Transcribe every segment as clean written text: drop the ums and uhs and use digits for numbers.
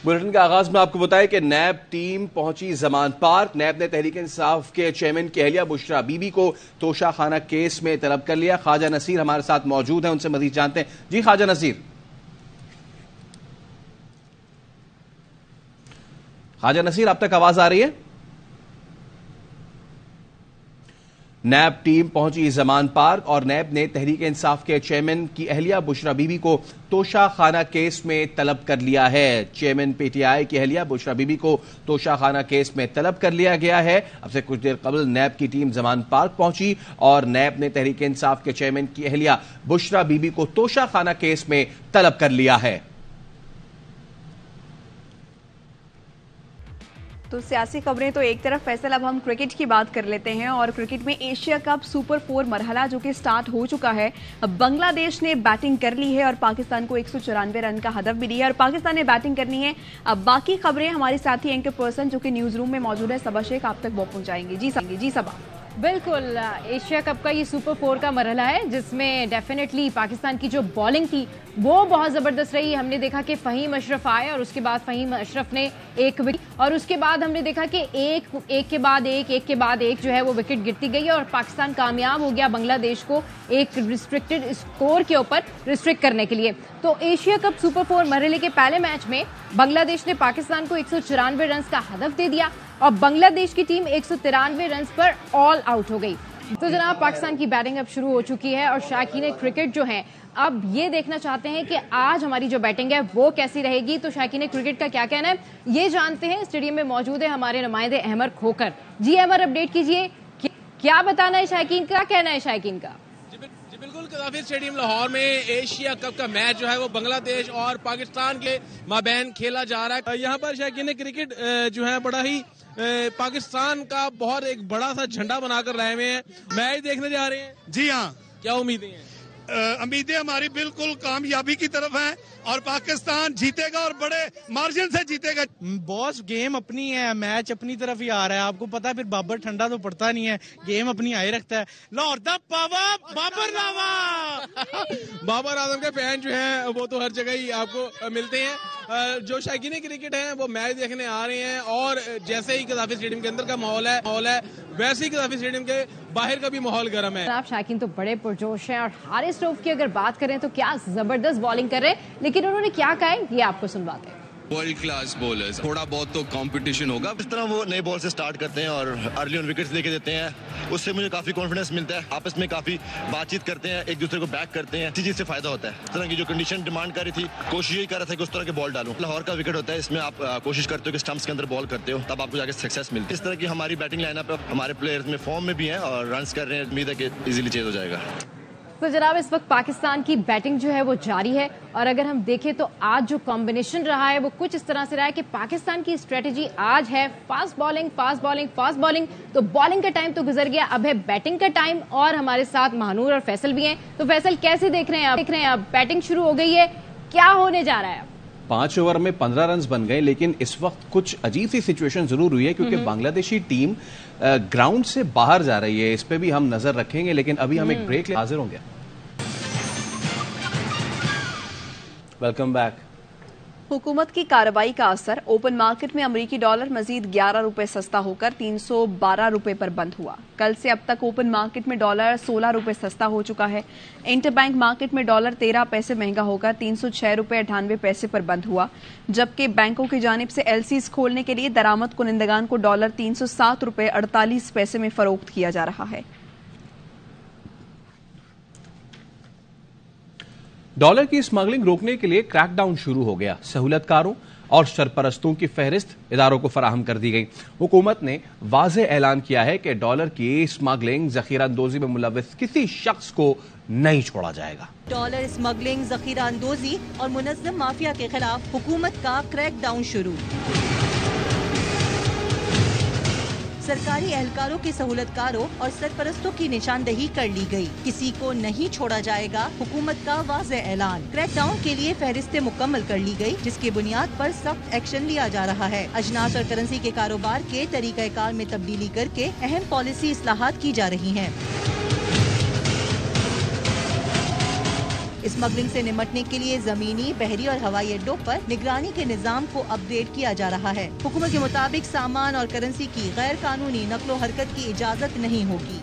Bulletin के आगाज में आपको बताया कि नैब टीम पहुंची जमान पार्क। नैब ने तहरीक इंसाफ के चेयरमैन की अहलिया बुशरा बीबी को तोशा खाना केस में तलब कर लिया। ख्वाजा नसीर हमारे साथ मौजूद हैं, उनसे मजीद जानते हैं। जी ख्वाजा नसीर, आप तक आवाज आ रही है? नैब टीम पहुंची जमान पार्क और नैब ने तहरीक इंसाफ के चेयरमैन की अहलिया बुशरा बीबी को तोशा खाना केस में तलब कर लिया है। चेयरमैन पीटीआई की अहलिया बुशरा बीबी को तोशा खाना केस में तलब कर लिया गया है। अब से कुछ देर कबल नैब की टीम जमान पार्क पहुंची और नैब ने तहरीक इंसाफ के चेयरमैन की अहलिया बुशरा बीबी को तोशा खाना केस में तलब कर लिया है। तो सियासी खबरें तो एक तरफ, फैसल अब हम क्रिकेट की बात कर लेते हैं। और क्रिकेट में एशिया कप सुपर 4 मरहला जो कि स्टार्ट हो चुका है। अब बांग्लादेश ने बैटिंग कर ली है और पाकिस्तान को 194 रन का हदफ भी दिया है और पाकिस्तान ने बैटिंग करनी है। अब बाकी खबरें हमारे साथी एंकर पर्सन जो कि न्यूज रूम में मौजूद है सबा शेख आप तक वो पहुंचाएंगे। जी सबा। बिल्कुल, एशिया कप का ये सुपर 4 का मरहला है जिसमें डेफिनेटली पाकिस्तान की जो बॉलिंग थी वो बहुत ज़बरदस्त रही। हमने देखा कि फ़हीम अशरफ आए और उसके बाद फ़हीम अशरफ ने एक विकेट और उसके बाद हमने देखा कि एक के बाद एक जो है वो विकेट गिरती गई और पाकिस्तान कामयाब हो गया बांग्लादेश को एक रिस्ट्रिक्टेड स्कोर के ऊपर रिस्ट्रिक्ट करने के लिए। तो एशिया कप सुपर 4 मरहले के पहले मैच में बांग्लादेश ने पाकिस्तान को 194 रन का हदफ दे दिया और बांग्लादेश की टीम 193 रन पर ऑल आउट हो गई। तो जनाब पाकिस्तान की बैटिंग अब शुरू हो चुकी है और शायकीन क्रिकेट जो है अब ये देखना चाहते हैं कि आज हमारी जो बैटिंग है वो कैसी रहेगी। तो शायकीन क्रिकेट का क्या कहना है ये जानते हैं। स्टेडियम में मौजूद है हमारे नुमाइंदे अहमर खोकर। जी अहमर, अपडेट कीजिए, क्या बताना है शायकीन का, कहना है शायकीन का? जी बिल्कुल, कदाफी स्टेडियम लाहौर में एशिया कप का मैच जो है वो बांग्लादेश और पाकिस्तान के माबैन खेला जा रहा है। यहाँ पर शायकीन क्रिकेट जो है बड़ा ही पाकिस्तान का बहुत एक बड़ा सा झंडा बनाकर लाए हुए हैं, मैच देखने जा रहे हैं। जी हाँ, क्या उम्मीदें हैं? उम्मीदें हमारी बिल्कुल कामयाबी की तरफ हैं और पाकिस्तान जीतेगा और बड़े मार्जिन से जीतेगा। बॉस गेम अपनी है, मैच अपनी तरफ ही आ रहा है। आपको पता है फिर बाबर ठंडा तो पड़ता नहीं है, गेम अपनी आए रखता है। लाहौर दा पावर बाबर लावा बाबर आजम के फैन जो हैं वो तो हर जगह ही आपको मिलते हैं। जो शायकीन क्रिकेट हैं वो मैच देखने आ रहे हैं और जैसे ही कदाफी स्टेडियम के अंदर का माहौल है वैसे ही कदाफी स्टेडियम के बाहर का भी माहौल गर्म है। आप शायकीन तो बड़े पुरजोश हैं और हारिस रऊफ की अगर बात करें तो क्या जबरदस्त बॉलिंग कर रहे हैं, लेकिन उन्होंने क्या कहा है ये आपको सुनवाते हैं। वर्ल्ड क्लास बॉलर्स, थोड़ा बहुत तो कंपटीशन होगा। इस तरह वो नए बॉल से स्टार्ट करते हैं और अर्ली ऑन विकेट्स लेके देते हैं, उससे मुझे काफी कॉन्फिडेंस मिलता है। आपस में काफी बातचीत करते हैं, एक दूसरे को बैक करते हैं, इसी चीज से फायदा होता है। इस तरह की जो कंडीशन डिमांड कर रही थी, कोशिश यही कर रहा था कि उस तरह के बॉल डालूं। लाहौर का विकेट होता है, इसमें आप कोशिश करते हो कि स्टंप्स के अंदर बॉल करते हो, तब आपको जाके सक्सेस मिलती है। इस तरह की हमारी बैटिंग लाइनअप हमारे प्लेयर्स में फॉर्म में भी है और रन कर रहे हैं, उम्मीद है कि इजीली चेज हो जाएगा। तो जनाब इस वक्त पाकिस्तान की बैटिंग जो है वो जारी है और अगर हम देखें तो आज जो कॉम्बिनेशन रहा है वो कुछ इस तरह से रहा है कि पाकिस्तान की स्ट्रेटेजी आज है फास्ट बॉलिंग। तो बॉलिंग का टाइम तो गुजर गया, अब है बैटिंग का टाइम और हमारे साथ महानूर और फैसल भी हैं। तो फैसल कैसे देख रहे हैं आप? बैटिंग शुरू हो गई है, क्या होने जा रहा है? 5 ओवर में 15 रन बन गए, लेकिन इस वक्त कुछ अजीब सी सिचुएशन जरूर हुई है क्योंकि बांग्लादेशी टीम ग्राउंड से बाहर जा रही है। इस पे भी हम नजर रखेंगे, लेकिन अभी हम एक ब्रेक ले हाजिर होंगे। Welcome back. हुकूमत की कार्रवाई का असर, ओपन मार्केट में अमरीकी डॉलर मजीद 11 रुपए सस्ता होकर 312 रुपए पर बंद हुआ। कल से अब तक ओपन मार्केट में डॉलर 16 रुपए सस्ता हो चुका है। इंटरबैंक मार्केट में डॉलर 13 पैसे महंगा होकर 306 रुपए 98 पैसे पर बंद हुआ, जबकि बैंकों की जानिब से एलसीज खोलने के लिए दरामद कुनिंदगान को डॉलर 307 रुपए 48 पैसे में फरोख्त किया जा रहा है। डॉलर की स्मगलिंग रोकने के लिए क्रैकडाउन शुरू हो गया। सहूलतकारों और सरपरस्तों की फहरिस्त इदारों को फराहम कर दी गई। हुकूमत ने वाज़ेह ऐलान किया है कि डॉलर की स्मगलिंग, जखीरा अंदोजी में मुलव्विस किसी शख्स को नहीं छोड़ा जाएगा। डॉलर स्मगलिंग, जखीरा अंदोजी और मुनज़्ज़म माफिया के खिलाफ हुकूमत का क्रैकडाउन शुरू। सरकारी एहलकारों के सहूलतकारों और सरपरस्तों की निशानदही कर ली गई, किसी को नहीं छोड़ा जाएगा, हुकूमत का वाज़ेह ऐलान। क्रैकडाउन के लिए फहरिस्तें मुकम्मल कर ली गई, जिसकी बुनियाद पर सख्त एक्शन लिया जा रहा है। अजनास और करेंसी के कारोबार के तरीक़ाकार में तब्दीली करके अहम पॉलिसी इस्लाहात की जा रही हैं। स्मगलिंग से निपटने के लिए जमीनी, बहरी और हवाई अड्डों पर निगरानी के निजाम को अपडेट किया जा रहा है। हुकूमत के मुताबिक सामान और करेंसी की गैर कानूनी नकलो हरकत की इजाजत नहीं होगी।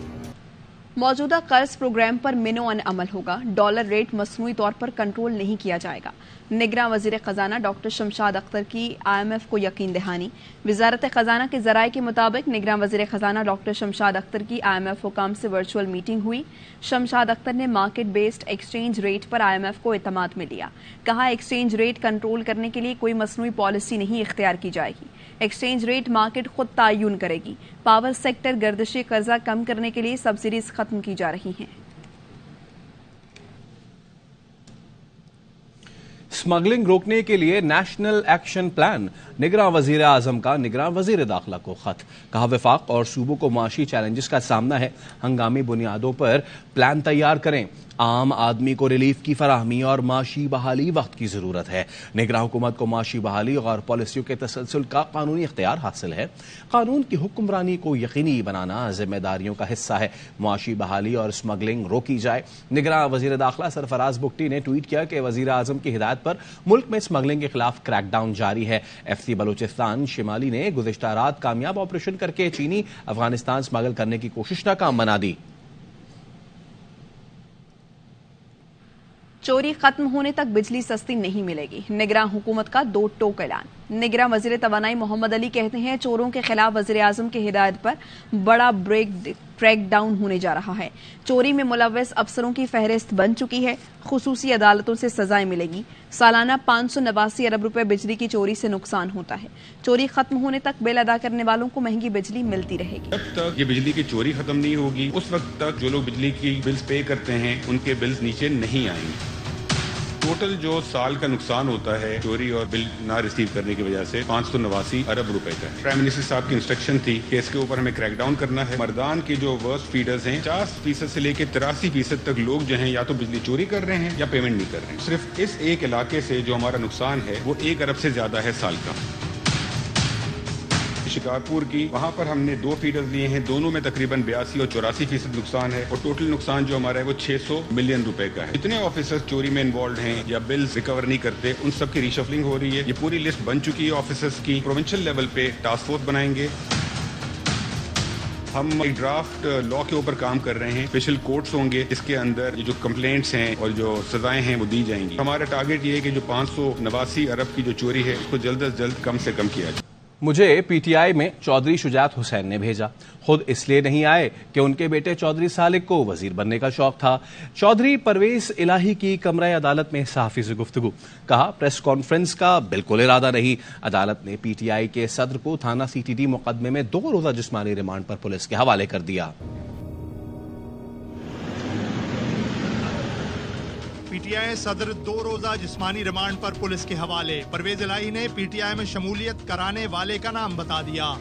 मौजूदा कर्ज प्रोग्राम पर मिनो अमल होगा। डॉलर रेट मसनूई तौर पर कंट्रोल नहीं किया जाएगा। निगरां वजीर खजाना डॉक्टर शमशाद अख्तर की IMF को यकीन दहानी। वजारत खजाना के जराये के मुताबिक निगरां वजीर खजाना डॉक्टर शमशाद अख्तर की IMF हुकाम से वर्चुअल मीटिंग हुई। शमशाद अख्तर ने मार्केट बेस्ड एक्सचेंज रेट पर IMF को एतमाद में लिया। कहा, एक्सचेंज रेट कंट्रोल करने के लिए कोई मसनूई पॉलिसी नहीं इख्तियार की जाएगी। एक्सचेंज रेट मार्केट खुद तयन करेगी। पावर सेक्टर गर्दिशी कर्जा कम करने के लिए सब्सिडीज खत्म की जा रही हैं। स्मगलिंग रोकने के लिए नेशनल एक्शन प्लान। निगरां वजीर आजम का निगरां वजीर दाखिला को खत। कहा, वफाक और सूबों को माशी चैलेंजेस का सामना है, हंगामी बुनियादों पर प्लान तैयार करें। आम आदमी को रिलीफ की फराहमी और माशी बहाली वक्त की जरूरत है। निगरां हुकूमत को माशी बहाली और पॉलिसियों के तसलसल का कानूनी इख्तियार हासिल है। कानून की हुक्मरानी को यकीनी बनाना जिम्मेदारियों का हिस्सा है। माशी बहाली और स्मगलिंग रोकी जाए। निगरां वजीर दाखिला सरफराज बुगटी ने ट्वीट किया कि वजीर आजम की हिदायत पर मुल्क में स्मगलिंग के खिलाफ क्रैकडाउन जारी है। FC बलूचिस्तान शिमाली ने गुज़िश्ता रात कामयाब ऑपरेशन करके चीनी अफगानिस्तान स्मगल करने की कोशिश नाकाम बना दी। चोरी खत्म होने तक बिजली सस्ती नहीं मिलेगी। निगरां हुकूमत का 2 टोक ऐलान। निगरां वजीर तवानाई मोहम्मद अली कहते हैं, चोरों के खिलाफ वजीर आजम की हिदायत पर बड़ा क्रैकडाउन होने जा रहा है। चोरी में मुलव्वस अफसरों की फहरिस्त बन चुकी है। खुसूसी अदालतों से सजाएं मिलेगी। सालाना 589 अरब रुपए बिजली की चोरी से नुकसान होता है। चोरी खत्म होने तक बिल अदा करने वालों को महंगी बिजली मिलती रहेगी। जब तक ये बिजली की चोरी खत्म नहीं होगी, उस वक्त तक जो लोग बिजली की बिल्स पे करते हैं उनके बिल्स नीचे नहीं आएंगे। टोटल जो साल का नुकसान होता है चोरी और बिल ना रिसीव करने की वजह से 589 अरब रुपए का है। प्राइम मिनिस्टर साहब की इंस्ट्रक्शन थी कि इसके ऊपर हमें क्रैकडाउन करना है। मर्दान के जो वर्स्ट फीडर्स हैं 50% से लेकर 83% तक लोग जो हैं या तो बिजली चोरी कर रहे हैं या पेमेंट नहीं कर रहे हैं। सिर्फ इस एक इलाके से जो हमारा नुकसान है वो 1 अरब से ज्यादा है साल का। शिकारपुर की वहाँ पर हमने 2 फीडर्स लिए हैं, दोनों में तकरीबन 82 और 84% नुकसान है और टोटल नुकसान जो हमारा है वो 600 मिलियन रुपए का है। जितने ऑफिसर्स चोरी में इन्वॉल्व हैं या बिल्स रिकवर नहीं करते उन सब की रीशफलिंग हो रही है। ये पूरी लिस्ट बन चुकी है ऑफिसर्स की। प्रोविंशियल लेवल पे टास्क फोर्स बनाएंगे। हम एक ड्राफ्ट लॉ के ऊपर काम कर रहे हैं। स्पेशल कोर्ट्स होंगे, इसके अंदर जो कंप्लेंट्स हैं और जो सजाएं हैं वो दी जाएंगी। हमारा टारगेट ये है कि जो 589 अरब की जो चोरी है उसको जल्द से जल्द कम से कम किया जाए। मुझे PTI में चौधरी शुजात हुसैन ने भेजा। खुद इसलिए नहीं आए कि उनके बेटे चौधरी सालिक को वजीर बनने का शौक था। चौधरी परवेज इलाही की कमरा अदालत में सहाफी से गुफ्तगू। कहा, प्रेस कॉन्फ्रेंस का बिल्कुल इरादा नहीं। अदालत ने PTI के सदर को थाना CTD मुकदमे में 2 रोजा जिस्मानी रिमांड पर पुलिस के हवाले कर दिया। PTI सदर 2 रोजा जिस्मानी रिमांड पर पुलिस के हवाले। परवेज इलाही ने PTI में शमूलियत कराने वाले का नाम बता दिया।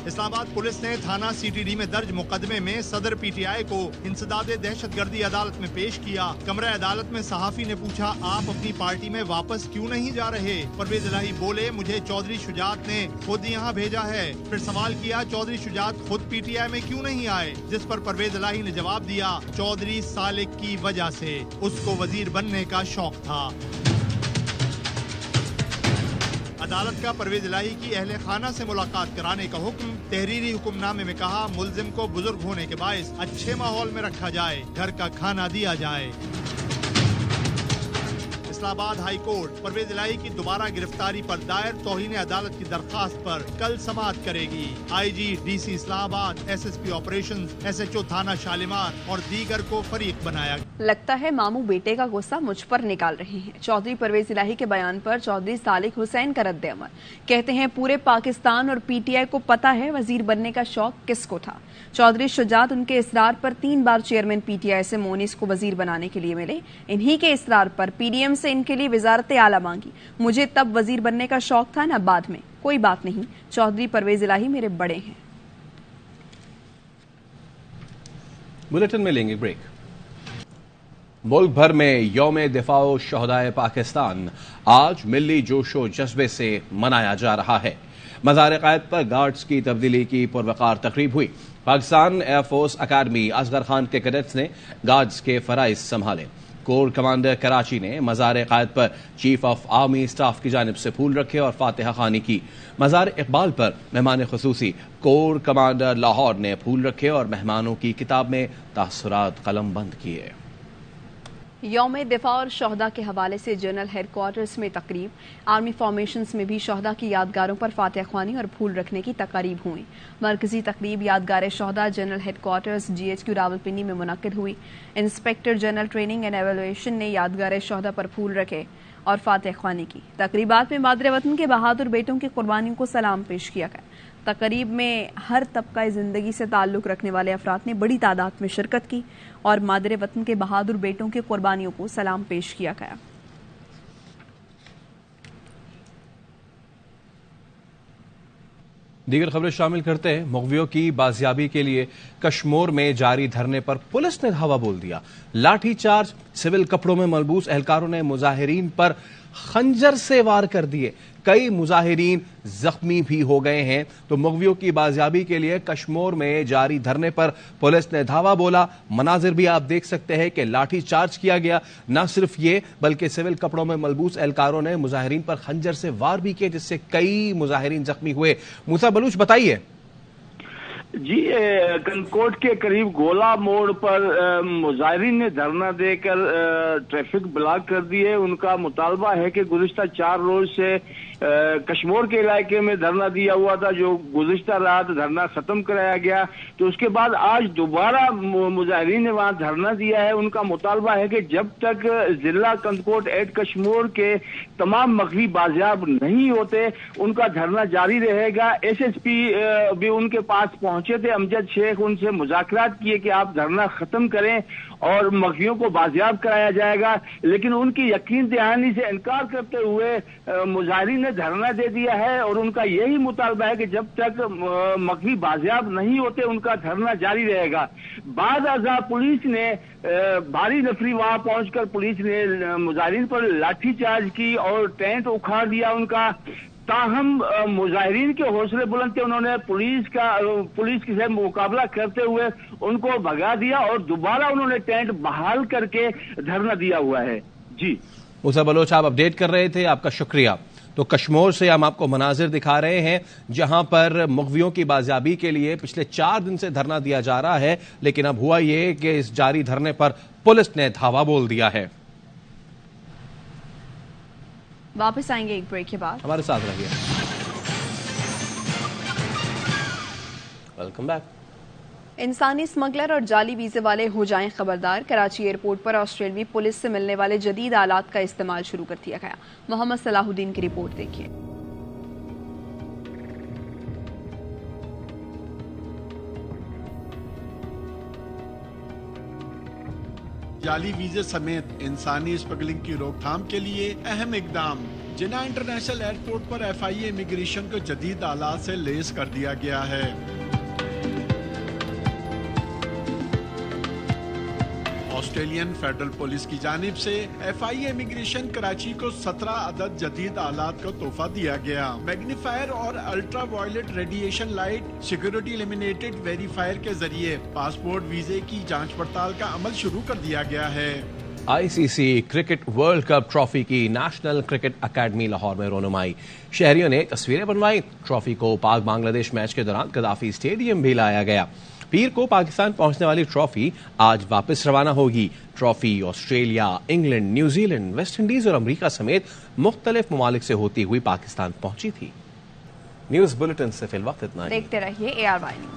इस्लामाबाद पुलिस ने थाना CTD में दर्ज मुकदमे में सदर PTI को इंसदाद दहशतगर्दी अदालत में पेश किया। कमरा अदालत में सहाफी ने पूछा, आप अपनी पार्टी में वापस क्यों नहीं जा रहे? परवेज इलाही बोले, मुझे चौधरी शुजात ने खुद यहाँ भेजा है। फिर सवाल किया, चौधरी शुजात खुद PTI में क्यों नहीं आए? जिस पर परवेज इलाही ने जवाब दिया, चौधरी सालिक की वजह से, उसको वजीर बनने का शौक था। अदालत का परवेज इलाही की अहले खाना से मुलाकात कराने का हुक्म। तहरीरी हुक्मनामे में कहा, मुल्जिम को बुजुर्ग होने के बायस अच्छे माहौल में रखा जाए, घर का खाना दिया जाए। इस्लामाबाद हाई कोर्ट परवेज इलाही की दोबारा गिरफ्तारी पर दायर तौहीन अदालत की दरखास्त पर कल समाअत करेगी। IG DC Islamabad, SSP operations, SHO थाना शालीमार और दीगर को फरीक बनाया। लगता है मामू बेटे का गुस्सा मुझ पर निकाल रहे हैं। चौधरी परवेज इलाही के बयान पर चौधरी सालिक हुसैन का रद्द अमल। कहते हैं, पूरे पाकिस्तान और PTI को पता है वजीर बनने का शौक किसको था। चौधरी शुजात उनके इसरार पर 3 बार चेयरमैन PTI से मोनिस को वजीर बनाने के लिए मिले। इन्हीं के इसरार पर PDM से इनके लिए वजारत आला मांगी। मुझे तब वजीर बनने का शौक था ना बाद में। कोई बात नहीं, चौधरी परवेज इलाही मेरे बड़े हैं। बुलेटिन में लेंगे ब्रेक। मुल्क भर में यौम दिफाओ शहदाए पाकिस्तान आज मिली जोशो जज्बे से मनाया जा रहा है। मज़ार क़ायद पर गार्ड्स की तब्दीली की पुरवकार तकरीब हुई। पाकिस्तान एयरफोर्स अकादमी असगर खान के कैडेट्स ने गार्ड्स के फराइज संभाले। कोर कमांडर कराची ने मज़ार क़ायद पर चीफ ऑफ आर्मी स्टाफ की जानिब से फूल रखे और फातिहा खानी की। मज़ार इकबाल पर मेहमान खुसूसी कोर कमांडर लाहौर ने फूल रखे और मेहमानों की किताब में तासुरात कलम बंद किए। यौम दिफा और शहदा के हवाले से जनरल हेडक्वार्टर्स में तकरीब। आर्मी फॉर्मेशंस में भी शहदा की यादगारों पर फातिहा ख्वानी और फूल रखने की तकारीब हुई। मरकजी तकरीब यादगार शहदा जनरल हेडक्वार्टर्स GHQ रावलपिंडी में मुनक्किद हुई। Inspector general training and evaluation ने यादगार शहदा पर फूल रखे और फातिहा ख्वानी की। तकरीबात में मादरे वतन के बहादुर बेटों की कुर्बानियों को सलाम पेश किया गया। तकरीब में हर तबका जिंदगी से ताल्लुक रखने वाले अफराद ने बड़ी तादाद में शिरकत की और मादरे वतन के बहादुर बेटों की कुर्बानियों को सलाम पेश किया गया। दीगर खबरें शामिल करते हैं। मुग़वियों की बाजियाबी के लिए कश्मीर में जारी धरने पर पुलिस ने धावा बोल दिया। लाठीचार्ज, सिविल कपड़ों में मलबूस एहलकारों ने मुजाहिरीन पर खंजर से वार कर दिए। कई मुजाहिरीन जख्मी भी हो गए हैं। तो मुग़वियों की बाजियाबी के लिए कश्मीर में जारी धरने पर पुलिस ने धावा बोला। मनाजिर भी आप देख सकते हैं कि लाठी चार्ज किया गया। न सिर्फ ये बल्कि सिविल कपड़ों में मलबूस एहलकारों ने मुजाहिरीन पर खंजर से वार भी किए, जिससे कई मुजाहिरीन जख्मी हुए। मूसा बलूच, बताइए। जी, कनकोट के करीब गोला मोड़ पर मुजाहिरीन ने धरना देकर ट्रैफिक ब्लॉक कर दिए। उनका मुतालबा है कि गुज़िश्ता 4 रोज से कश्मीर के इलाके में धरना दिया हुआ था, जो गुज़िश्ता रात धरना खत्म कराया गया। तो उसके बाद आज दोबारा मुजाहिरीन ने वहां धरना दिया है। उनका मुतालबा है कि जब तक जिला कनकोट एट कश्मीर के तमाम मग़वी बाजियाब नहीं होते, उनका धरना जारी रहेगा। SSP भी उनके पास पहुंचे थे, अमजद शेख, उनसे मुज़ाकरात किए कि आप धरना खत्म करें और मग़वियों को बाजियाब कराया जाएगा, लेकिन उनकी यकीन दहानी से इनकार करते हुए मुजाहिरीन ने धरना दे दिया है। और उनका यही मुतालबा है कि जब तक मग़वी बाजियाब नहीं होते, उनका धरना जारी रहेगा। बाद अज़ा पुलिस ने भारी नफरी वहां पहुंचकर पुलिस ने मुजाहिरीन पर लाठीचार्ज की और टेंट उखाड़ दिया उनका। ताहम मुजाहिरीन के हौसले बुलंद थे, उन्होंने पुलिस से मुकाबला करते हुए उनको भगा दिया और दोबारा उन्होंने टेंट बहाल करके धरना दिया हुआ है। जी मूसा बलोच, आप अपडेट कर रहे थे, आपका शुक्रिया। तो कश्मीर से हम आपको मनाजिर दिखा रहे हैं जहां पर मुग़वियों की बाजियाबी के लिए पिछले 4 दिन से धरना दिया जा रहा है, लेकिन अब हुआ ये कि इस जारी धरने पर पुलिस ने धावा बोल दिया है। वापस आएंगे एक ब्रेक के बाद, हमारे साथ रहिए। Welcome back. इंसानी स्मगलर और जाली वीजे वाले हो जाएं खबरदार। कराची एयरपोर्ट पर ऑस्ट्रेलियावी पुलिस से मिलने वाले जदीद आलात का इस्तेमाल शुरू कर दिया गया। मोहम्मद सलाहुद्दीन की रिपोर्ट देखिए। जाली वीजे समेत इंसानी स्मगलिंग की रोकथाम के लिए अहम इकदाम। जिन्ना इंटरनेशनल एयरपोर्ट पर FIA इमिग्रेशन को जदीद आलात से लैस कर दिया गया है। ऑस्ट्रेलियन फेडरल पुलिस की जानिब से FIA इमिग्रेशन कराची को 17 अदद जदीद आलात का तोहफा दिया गया। मैग्नीफायर और ultraviolet radiation light, security eliminated verifier के जरिए पासपोर्ट वीजे की जांच पड़ताल का अमल शुरू कर दिया गया है। ICC cricket world cup trophy की नेशनल क्रिकेट अकेडमी लाहौर में रोनुमाई। शहरियों ने तस्वीरें बनवाई। ट्रॉफी को पाक बांग्लादेश मैच के दौरान गद्दाफी स्टेडियम भी लाया गया। पीर को पाकिस्तान पहुंचने वाली ट्रॉफी आज वापस रवाना होगी। Trophy Australia, England, New Zealand, West Indies और अमेरिका समेत मुख्तलिफ ममालिक से होती हुई पाकिस्तान पहुंची थी। न्यूज बुलेटिन से फिल वक्त इतना ही। देखते रहिए ARY न्यूज।